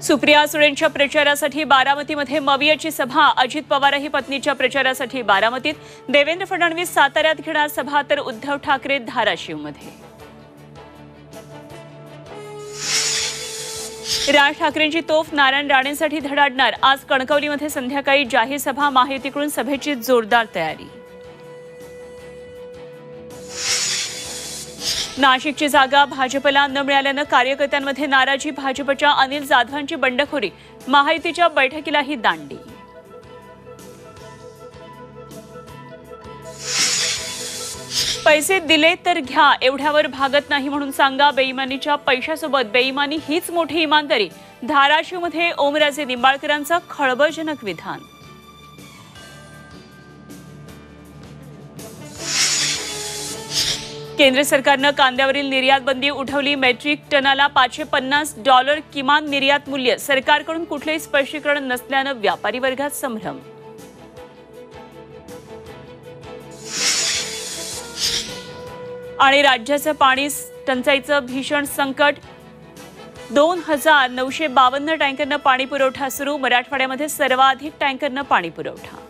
सुप्रिया सुळेंच्या प्रचारासाठी बारामतीमध्ये मवियाची सभा, अजित पवारही पत्नीच्या प्रचारासाठी बारामतीत, देवेंद्र फडणवीस साताऱ्यात घेणार सभा, तर उद्धव ठाकरे धाराशिवमध्ये। राज ठाकरेंची तोफ नारायण राणेंसाठी धडाडणार, आज कणकवलीमध्ये संध्याकाळी जाहीर सभा, महायुतीकडून सभेची जोरदार तयारी। नाशिकची जागा भाजपला न मिळाल्यानं कार्यकर्त्यांमध्ये नाराजी, भाजपच्या अनिल जाधवांची बंडखोरी, महायुतीच्या बैठकीलाही दांडी। पैसे दिले तर घ्या, एवढ्यावर भागत नाही म्हणून सांगा, बेईमानीच्या पैशासोबत बेईमानी हीच मोठी इमानदारी, धाराशिवमध्ये ओमराजे निंबाळकरांचं खळबळजनक विधान। केंद्र सरकारनं कांद्यावरील निर्यात बंदी उठवली, मेट्रिक टनाला $550 किमान निर्यात मूल्य, सरकारकडून कुठलेही स्पष्टीकरण नसल्यानं व्यापारी वर्गात संभ्रम। आणि राज्याचं पाणी टंचाईचं भीषण संकट, 2952 टँकरनं पाणी पुरवठा सुरू, मराठवाड्यामध्ये सर्वाधिक टँकरनं पाणी पुरवठा।